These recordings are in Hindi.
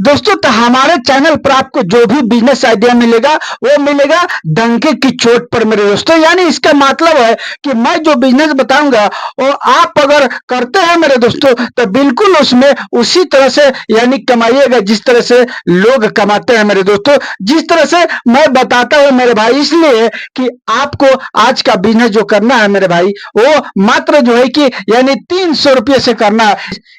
दोस्तों तो हमारे चैनल पर आपको जो भी बिजनेस आइडिया मिलेगा वो मिलेगा डंके की चोट पर मेरे दोस्तों। यानी इसका मतलब है कि मैं जो बिजनेस बताऊंगा वो आप अगर करते हैं मेरे दोस्तों तो बिल्कुल उसमें उसी तरह से यानी कमाइएगा जिस तरह से लोग कमाते हैं मेरे दोस्तों। जिस तरह से मैं बताता हूं मेरे भाई, इसलिए कि आपको आज का बिजनेस जो करना है मेरे भाई वो मात्र जो है कि यानी 300 रुपये से करना है।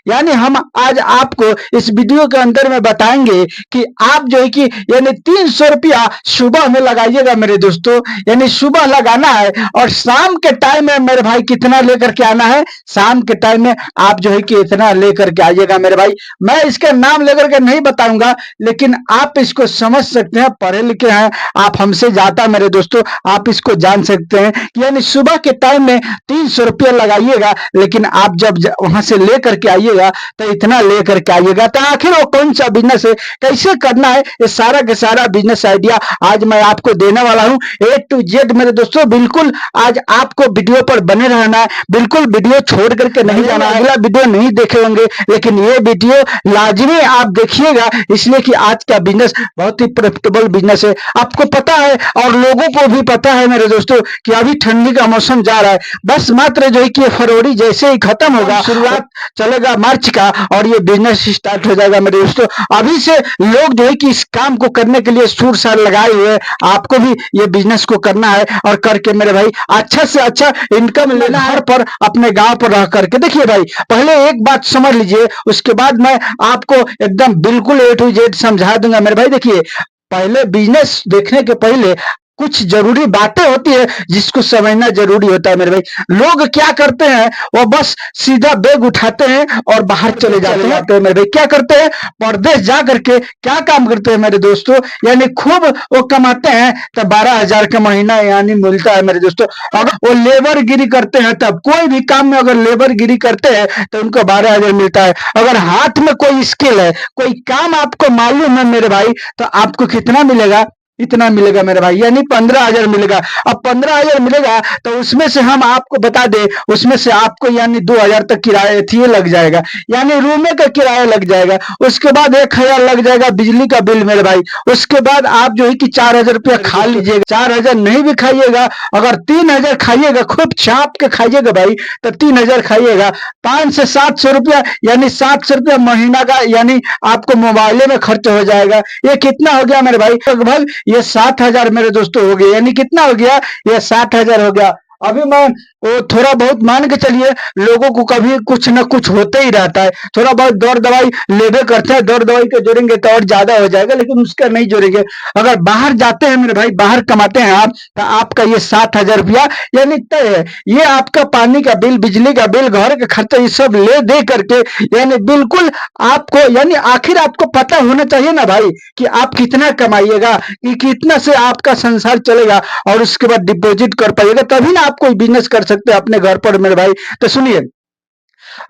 यानी हम आज आपको इस वीडियो के अंदर में बताएंगे कि आप जो है कि यानी 300 रुपया सुबह में लगाइएगा मेरे दोस्तों। यानी सुबह लगाना है और शाम के टाइम में मेरे भाई कितना लेकर के आना है, शाम के टाइम में आप जो है कि इतना लेकर के आइएगा मेरे भाई। मैं इसका नाम लेकर के नहीं बताऊंगा लेकिन आप इसको समझ सकते हैं, पढ़े लिखे हैं आप हमसे ज्यादा मेरे दोस्तों, आप इसको जान सकते हैं। यानी सुबह के टाइम में 300 रुपया लगाइएगा, लेकिन आप जब वहां से लेकर के आइएगा तो इतना लेकर के आइएगा। तो आखिर वो कौन सा बिजनेस है, कैसे करना है, ये सारा का सारा बिजनेस आइडिया आज मैं आपको देने वाला हूं A to Z मेरे दोस्तों। बिल्कुल आज आपको वीडियो पर बने रहना है, बिल्कुल वीडियो छोड़ करके नहीं जाना। अगला वीडियो नहीं देखे होंगे लेकिन ये वीडियो लाजमी आप देखिएगा, इसलिए कि आज का बिजनेस बहुत ही प्रॉफिटेबल बिजनेस है। आपको पता है और लोगों को भी पता है मेरे दोस्तों कि अभी ठंडी का मौसम जा रहा है, बस मात्र जो है कि फरवरी जैसे ही खत्म होगा शुरुआत चलेगा मार्च का और ये बिजनेस स्टार्ट हो जाएगा मेरे दोस्तों। अभी से लोग जो है कि इस काम को करने के लिए सुर सार लगाए हुए हैं। आपको भी ये बिजनेस को करना है और करके मेरे भाई अच्छा से अच्छा इनकम लेना है पर अपने गांव पर रह करके। देखिए भाई, पहले एक बात समझ लीजिए, उसके बाद मैं आपको एकदम बिल्कुल A to Z समझा दूंगा मेरे भाई। देखिए, पहले बिजनेस देखने के पहले कुछ जरूरी बातें होती है जिसको समझना जरूरी होता है मेरे भाई। लोग क्या करते हैं, वो बस सीधा बैग उठाते हैं और बाहर चले जाते हैं। तो मेरे भाई क्या करते हैं, परदेश जा करके क्या काम करते हैं मेरे दोस्तों, यानी खूब वो कमाते हैं। तो 12,000 का महीना यानी मिलता है मेरे दोस्तों। अगर वो लेबर गिरी करते हैं, तब कोई भी काम में अगर लेबर गिरी करते हैं तो उनको 12,000 मिलता है। अगर हाथ में कोई स्किल है, कोई काम आपको मालूम है मेरे भाई, तो आपको कितना मिलेगा, इतना मिलेगा मेरे भाई, यानी 15,000 मिलेगा। अब 15,000 मिलेगा तो उसमें से हम आपको बता दें, उसमें से आपको यानी 2,000 तक किराया थी लग जाएगा, यानी रूमे का किराया लग जाएगा। उसके बाद 1,000 लग जाएगा बिजली का बिल मेरे भाई। उसके बाद आप जो है कि 4,000 रुपया खा लीजिएगा। 4,000 नहीं भी खाइएगा, अगर 3,000 खाइएगा, खूब छाप के खाइएगा भाई, तो 3,000 खाइएगा। 500 से 700 रुपया यानी 700 रुपया महीना का यानी आपको मोबाइले में खर्च हो जाएगा। ये कितना हो गया मेरे भाई, लगभग ये 7,000 मेरे दोस्तों हो गए। यानी कितना हो गया, ये 7,000 हो गया। अभी मैं वो थोड़ा बहुत मान के चलिए, लोगों को कभी कुछ न कुछ होते ही रहता है, थोड़ा बहुत दौड़ दवाई लेबे करते हैं, दौड़ दवाई को जोड़ेंगे तो और ज्यादा हो जाएगा, लेकिन उसका नहीं जोड़ेंगे। अगर बाहर जाते हैं मेरे भाई, बाहर कमाते हैं आप, तो आपका ये 7,000 रुपया यानी तय है। ये आपका पानी का बिल, बिजली का बिल, घर का खर्चा, ये सब ले दे करके यानी बिल्कुल आपको यानी आखिर आपको पता होना चाहिए ना भाई कि आप कितना कमाइएगा, कि कितना से आपका संसार चलेगा, और उसके बाद डिपॉजिट कर पाइएगा, तभी ना आप कोई बिजनेस कर सकते हैं अपने घर पर मेरे भाई। तो सुनिए,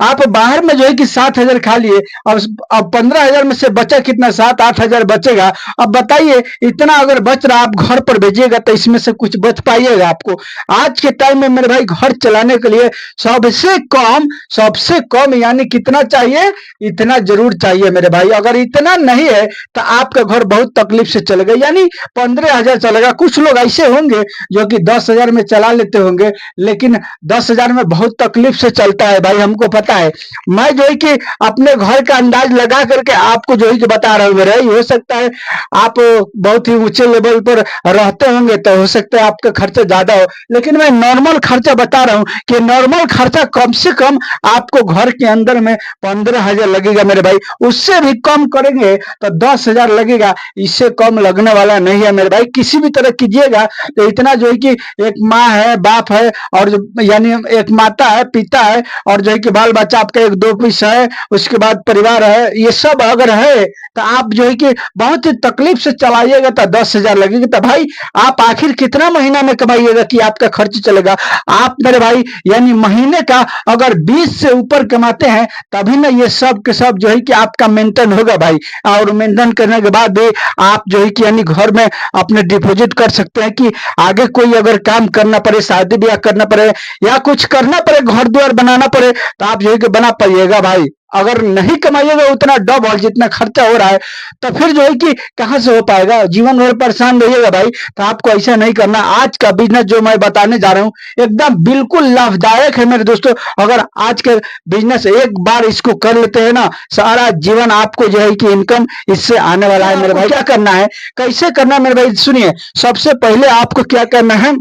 आप बाहर में जो है कि 7,000 खा लिए, अब 15,000 में से बचा कितना, 7-8,000 बचेगा। अब बताइए, इतना अगर बच रहा आप घर पर भेजिएगा तो इसमें से कुछ बच पाइएगा आपको। आज के टाइम में मेरे भाई घर चलाने के लिए सबसे कम यानी कितना चाहिए, इतना जरूर चाहिए मेरे भाई। अगर इतना नहीं है तो आपका घर बहुत तकलीफ से चलेगा, यानी 15,000 चलेगा। कुछ लोग ऐसे होंगे जो कि 10,000 में चला लेते होंगे, लेकिन 10,000 में बहुत तकलीफ से चलता है भाई, हमको पता है। मैं जो है कि अपने घर का अंदाज लगा करके आपको जो है कि बता रहा हूँ मेरे। हो सकता है आप बहुत ही ऊंचे लेवल पर रहते होंगे तो हो सकता है आपका खर्चा ज्यादा हो, लेकिन मैं नॉर्मल खर्चा बता रहा हूँ कि नॉर्मल खर्चा कम से कम आपको घर के अंदर में 15,000 लगेगा मेरे भाई। उससे भी कम करेंगे तो 10,000 लगेगा, इससे कम लगने वाला नहीं है मेरे भाई। किसी भी तरह कीजिएगा तो इतना जो है कि एक माँ है, बाप है, और यानी एक माता है, पिता है, और जो है कि बाल बच्चा आपका 1-2 पीस है, उसके बाद परिवार है, ये सब अगर है तो आप जो है कि बहुत ही तकलीफ से चलाइएगा तो 10,000 लगेगी। तो भाई आप आखिर कितना महीना में कमाइएगा कि आपका खर्च चलेगा। आप मेरे भाई यानी महीने का अगर 20 से ऊपर कमाते हैं तभी ना ये सब के सब जो है कि आपका मेंटेन होगा भाई। और मेंटेन करने के बाद भी आप जो है कि यानी घर में अपने डिपॉजिट कर सकते हैं कि आगे कोई अगर काम करना पड़े, शादी ब्याह करना पड़े या कुछ करना पड़े, घर द्वार बनाना पड़े, तो आप जो है कि बना पाइएगा भाई। अगर नहीं कमाइएगा उतना डबल जितना खर्चा हो रहा है, तो फिर जो है कि कहाँ से हो पाएगा, जीवन भर परेशान रहिएगा भाई। तो आपको ऐसा नहीं करना। आज का बिजनेस जो मैं बताने जा रहा हूँ एकदम बिल्कुल लाभदायक है मेरे दोस्तों। अगर आज के बिजनेस एक बार इसको कर लेते हैं ना, सारा जीवन आपको जो है कि इनकम इससे आने वाला है मेरे भाई। क्या करना है, कैसे करना है मेरे भाई, सुनिए। सबसे पहले आपको क्या करना है,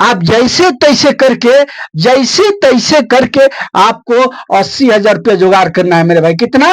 आप जैसे तैसे करके आपको 80,000 रुपया जुगाड़ करना है मेरे भाई। कितना?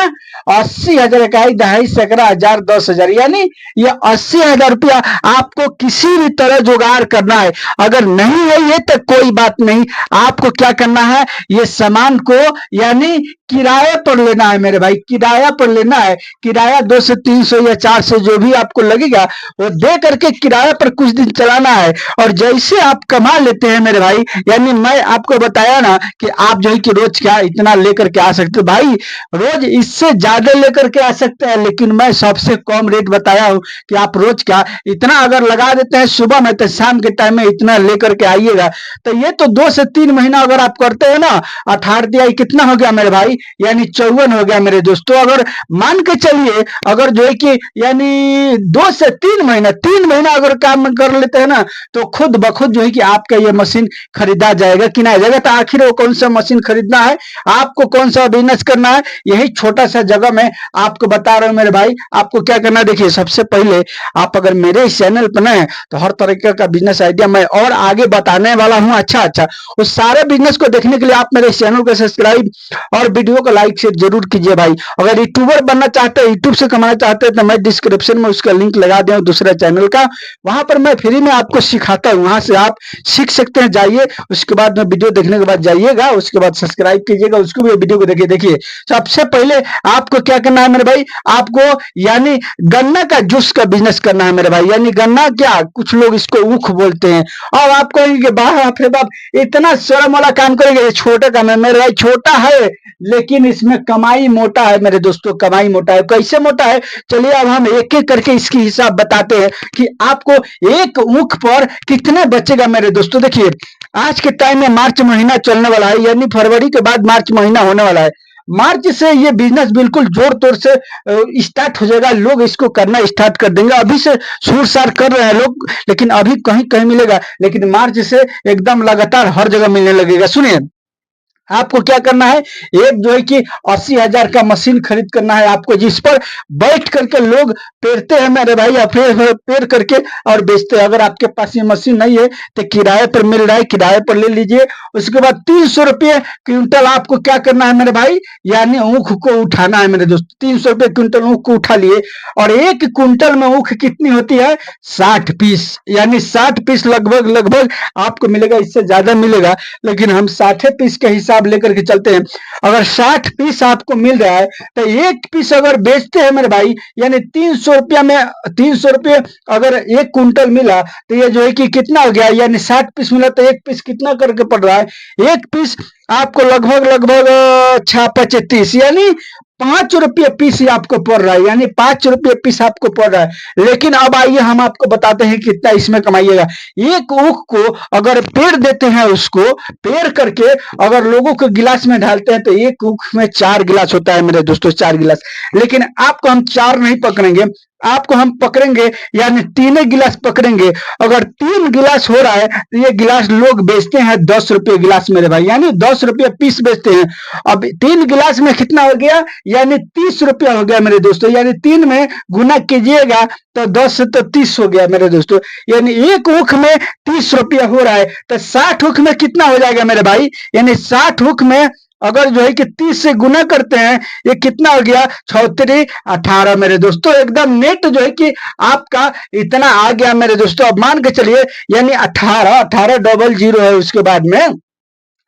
80,000, इकाई, दहाई, सैकड़ा, हजार, 10,000, यानी ये 80,000 रुपया आपको किसी भी तरह जुगाड़ करना है। अगर नहीं है ये तो कोई बात नहीं, आपको क्या करना है, ये सामान को यानी किराए पर लेना है मेरे भाई, किराया पर लेना है। किराया 200 से 300 या 400 जो भी आपको लगेगा वो दे करके किराया पर कुछ दिन चलाना है। और जैसे आप कमा लेते हैं मेरे भाई, यानी मैं आपको बताया ना कि आप जो है कि रोज क्या इतना लेकर के आ सकते हो भाई, रोज इससे ज्यादा लेकर के आ सकते हैं, लेकिन मैं सबसे कम रेट बताया हूं कि आप रोज क्या इतना अगर लगा देते हैं सुबह में तो शाम के टाइम में इतना लेकर के आइएगा। तो ये तो 2 से 3 महीना अगर आप करते हैं ना, 18 कितना हो गया मेरे भाई, यानी 54 हो गया मेरे दोस्तों। अगर मान के चलिए, अगर जो है कि यानी 2 से 3 महीना अगर काम कर लेते हैं ना, तो खुद ब खुद जो है कि आपका ये मशीन खरीदा जाएगा, किनाया जाएगा। तो आखिर वो कौन सा मशीन खरीदना है, आपको कौन सा बिजनेस करना है, यही छोटा सा जगह में आपको बता रहा हूं मेरे भाई। आपको क्या करना है, देखिए सबसे पहले आप अगर मेरे इस चैनल पर नए हैं तो हर तरीके का बिजनेस आइडिया मैं और आगे बताने वाला हूं। अच्छा उस सारे बिजनेस को देखने के लिए आप मेरे इस चैनल को सब्सक्राइब और वीडियो को लाइक शेयर जरूर कीजिए भाई। अगर यूट्यूबर बनना चाहते हैं, यूट्यूब से कमाना चाहते हैं, तो मैं डिस्क्रिप्शन में उसका लिंक लगा दिया दूसरा चैनल का, वहां पर मैं फ्री में आपको सिखाता हूं, वहां से आप सीख सकते हैं। जाइए, उसके बाद में वीडियो देखने के बाद जाइएगा, उसके बाद सब्सक्राइब कीजिएगा, उसको भी वीडियो को देखिए। देखिए सबसे पहले आपको क्या करना है मेरे भाई, आपको यानी गन्ना का जूस का बिजनेस करना है मेरे भाई। यानी गन्ना क्या, कुछ लोग इसको ऊख बोलते हैं। और आप कहेंगे बाप रे बाप इतना शर्म वाला काम करेंगे, छोटा काम है मेरे भाई। छोटा है लेकिन इसमें कमाई मोटा है मेरे दोस्तों, कमाई मोटा है। कैसे मोटा है, चलिए अब हम एक एक करके इसकी हिसाब बताते हैं कि आपको एक ऊख पर कितना बचेगा मेरे दोस्तों। देखिए आज के टाइम में मार्च महीना चलने वाला है, यानी फरवरी के बाद मार्च महीना होने वाला है। मार्च से ये बिजनेस बिल्कुल जोर तोड़ से स्टार्ट हो जाएगा, लोग इसको करना स्टार्ट कर देंगे। अभी से शूर सार कर रहे हैं लोग, लेकिन अभी कहीं कहीं मिलेगा, लेकिन मार्च से एकदम लगातार हर जगह मिलने लगेगा। सुनिए आपको क्या करना है, एक जो है कि 80,000 का मशीन खरीद करना है आपको, जिस पर बैठ करके लोग पेरते हैं मेरे भाई, या फिर पेर करके और बेचते हैं। अगर आपके पास ये मशीन नहीं है तो किराए पर मिल रहा है, किराए पर ले लीजिए। उसके बाद 300 रुपये क्विंटल आपको क्या करना है मेरे भाई, यानी ऊख को उठाना है मेरे दोस्त। 300 रुपये क्विंटल ऊख को उठा लिए, और एक क्विंटल में ऊख कितनी होती है, 60 पीस, यानी 60 पीस लगभग आपको मिलेगा, इससे ज्यादा मिलेगा, लेकिन हम 60 पीस के हिसाब लेकर के चलते हैं। अगर 60 पीस आपको मिल रहा है तो एक पीस अगर बेचते हैं मेरे भाई, यानी 300 रुपया में, 300 रुपये अगर एक कुंटल मिला तो ये जो है कि कितना हो गया, यानी 60 पीस मिला तो एक पीस कितना करके पड़ रहा है, एक पीस आपको लगभग 6-5-30, यानी 5 रुपये पीस आपको पड़ रहा है, यानी 5 रुपये पीस आपको पड़ रहा है। लेकिन अब आइए हम आपको बताते हैं कितना इसमें कमाइएगा। एक ऊख को अगर पेड़ देते हैं, उसको पेड़ करके अगर लोगों को गिलास में डालते हैं तो एक ऊख में 4 गिलास होता है मेरे दोस्तों, 4 गिलास। लेकिन आपको हम 4 नहीं पकड़ेंगे, आपको हम पकड़ेंगे यानी 3 गिलास पकड़ेंगे। अगर 3 गिलास हो रहा है तो ये गिलास लोग बेचते हैं 10 रुपये गिलास मेरे भाई, यानी 10 रुपये पीस बेचते हैं। अब 3 गिलास में कितना हो गया, यानी 30 रुपया हो गया मेरे दोस्तों, यानी 3 में गुना कीजिएगा तो 10 से तो 30 हो गया मेरे दोस्तों, यानी एक ऊख में 30 रुपया हो रहा है। तो 60 ऊख में कितना हो जाएगा मेरे भाई, यानी 60 ऊख में अगर जो है कि 30 से गुना करते हैं, ये कितना हो गया, 36 18 मेरे दोस्तों। एकदम नेट जो है कि आपका इतना आ गया मेरे दोस्तों। अब मान के चलिए यानी 18 डबल 0 है, उसके बाद में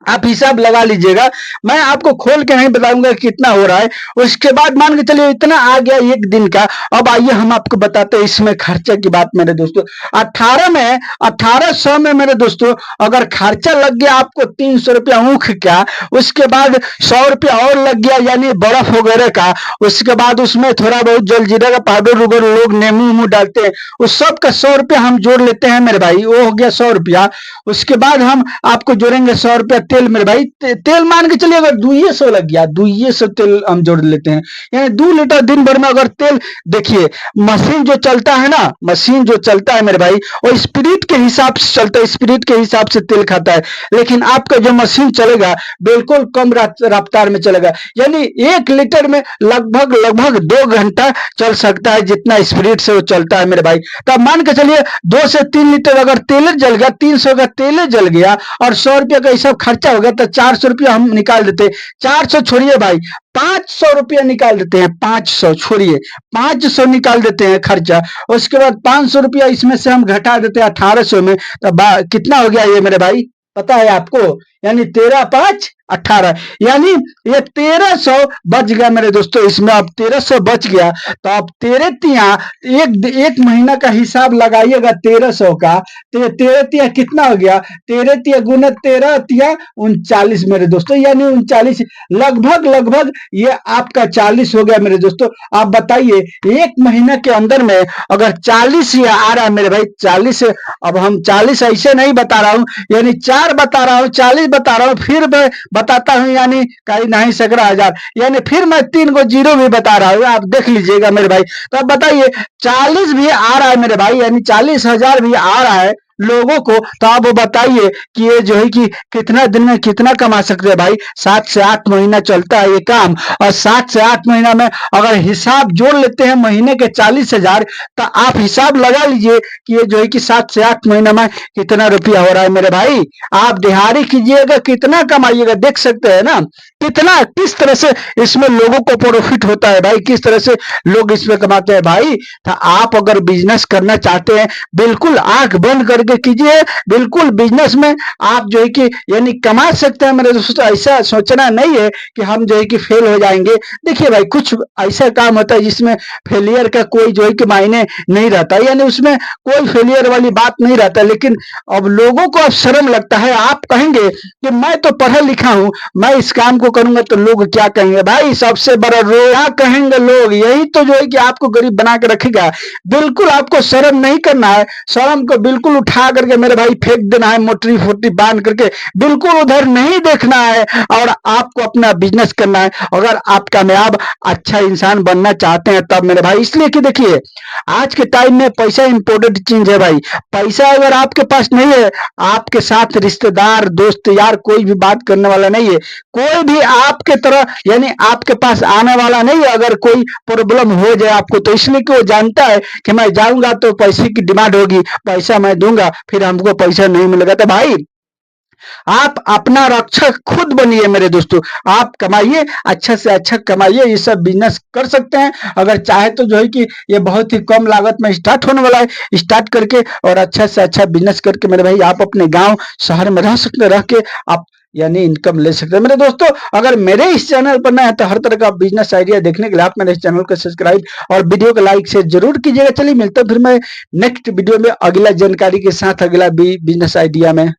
आप हिसाब लगा लीजिएगा, मैं आपको खोल के नहीं बताऊंगा कितना हो रहा है। उसके बाद मान के चलिए इतना आ गया एक दिन का। अब आइए हम आपको बताते हैं इसमें खर्चे की बात मेरे दोस्तों। 1800 में मेरे दोस्तों अगर खर्चा लग गया आपको 300 रुपया ऊख का, उसके बाद 100 रुपया और लग गया यानी बर्फ वगैरह का, उसके बाद उसमें थोड़ा बहुत जलजीरा का पाउडर उगर लोग नींबू डालते हैं, उस सब का 100 रुपया हम जोड़ लेते हैं मेरे भाई, वो हो गया 100 रुपया। उसके बाद हम आपको जोड़ेंगे 100 रुपया तेल मेरे भाई तेल मान के चलिए अगर 200 लग गया, 200 तेल हम जोड़ लेते हैं, यानी 2 लीटर दिन भर में अगर तेल, देखिए मशीन जो चलता है ना, मशीन जो चलता है मेरे भाई वो स्पीड के हिसाब से चलता है, स्पीड के हिसाब से तेल खाता है। लेकिन आपका जो मशीन चलेगा बिल्कुल कम रफ्तार में चलेगा, यानी 1 लीटर में लगभग लगभग 2 घंटा चल सकता है, जितना स्पीड से वो चलता है मेरे भाई। तो मान के चलिए 2 से 3 लीटर अगर तेल जल गया, 300 का तेल जल गया और 100 रुपया का सब खर्चा हो गया, तो 400 रुपया हम निकाल देते। 400 छोड़िए भाई, 500 रुपया निकाल देते हैं, 500 छोड़िए, 500 निकाल देते हैं खर्चा। उसके बाद 500 रुपया इसमें से हम घटा देते हैं 1800 में, तो कितना हो गया ये मेरे भाई, पता है आपको? यानी 13 5 18, यानी ये 1300 बच गया मेरे दोस्तों। इसमें अब 1300 बच गया, तो अब 13 तिया एक महीना का हिसाब लगाइएगा 1300 का, तो 13 तिया कितना हो गया, 13 तिया गुना 13 तिया 39 मेरे दोस्तों, यानी 39, लगभग लगभग ये आपका 40 हो गया मेरे दोस्तों। आप बताइए 1 महीना के अंदर में अगर 40 ये आ रहा है मेरे भाई, 40, अब हम 40 ऐसे नहीं बता रहा हूं, यानी 4 बता रहा हूं, 40 बता रहा हूं, फिर मैं बताता हूं, यानी कहीं नहीं 17,000, यानी फिर मैं 3 को जीरो भी बता रहा हूं, आप देख लीजिएगा मेरे भाई। तो अब बताइए 40 भी आ रहा है मेरे भाई, यानी 40,000 भी आ रहा है लोगों को, तो आप बताइए कि ये जो है कि कितना दिन में कितना कमा सकते हैं भाई। 7 से 8 महीना चलता है ये काम, और 7 से 8 महीना में अगर हिसाब जोड़ लेते हैं महीने के 40,000, तो आप हिसाब लगा लीजिए कि ये जो है कि 7 से 8 महीना में कितना रुपया हो रहा है मेरे भाई। आप दिहाड़ी कीजिएगा कितना कमाइएगा, देख सकते हैं ना कितना, किस तरह से इसमें लोगों को प्रॉफिट होता है भाई, किस तरह से लोग इसमें कमाते हैं भाई। तो आप अगर बिजनेस करना चाहते हैं, बिल्कुल आंख बंद करके कीजिए, बिल्कुल बिजनेस में आप जो है कि यानी कमा सकते हैं मेरे दोस्तों। ऐसा सोचना नहीं है कि हम जो है कि फेल हो जाएंगे। देखिए भाई कुछ ऐसा काम होता है जिसमें फेलियर का कोई जो है कि मायने नहीं रहता, यानी उसमें कोई फेलियर वाली बात नहीं रहता। लेकिन अब लोगों को अब शर्म लगता है, आप कहेंगे कि मैं तो पढ़ा लिखा हूं, मैं इस काम को करूंगा तो लोग क्या कहेंगे भाई, सबसे बड़ा रोया कहेंगे लोग, यही तो जो है कि आपको गरीब बना के रखेगा। बिल्कुल आपको शर्म नहीं करना है, शर्म को बिल्कुल उठा करके मेरे भाई फेंक देना है, मोटरी फोटरी बांध करके बिल्कुल उधर नहीं देखना है, और आपको अपना बिजनेस करना है। अगर आप कामयाब अच्छा इंसान बनना चाहते हैं तब मेरे भाई, इसलिए कि देखिए आज के टाइम में पैसा इंपॉर्टेंट चीज है भाई। पैसा अगर आपके पास नहीं है, आपके साथ रिश्तेदार दोस्त यार कोई भी बात करने वाला नहीं है, कोई भी आपके तरह यानी आपके पास आने वाला नहीं है। अगर कोई प्रॉब्लम हो जाए आपको, तो इसलिए कि वो जानता है कि मैं जाऊंगा तो पैसे की डिमांड होगी, पैसा मैं दूंगा, फिर हमको पैसा नहीं मिलेगा। तो भाई आप अपना रक्षक खुद बनिए मेरे दोस्तों, आप कमाइए, अच्छा से अच्छा कमाइए, ये सब बिजनेस कर सकते हैं अगर चाहे तो। जो है कि ये बहुत ही कम लागत में स्टार्ट होने वाला है, स्टार्ट करके और अच्छा से अच्छा बिजनेस करके मेरे भाई आप अपने गांव शहर में रह सकते, रह के आप यानी इनकम ले सकते हैं मेरे दोस्तों। अगर मेरे इस चैनल पर नए हैं तो हर तरह का बिजनेस आइडिया देखने के लिए आप मेरे इस चैनल को सब्सक्राइब और वीडियो को लाइक शेयर जरूर कीजिएगा। चलिए मिलते हैं फिर मैं नेक्स्ट वीडियो में अगला जानकारी के साथ, अगला बिजनेस आइडिया में।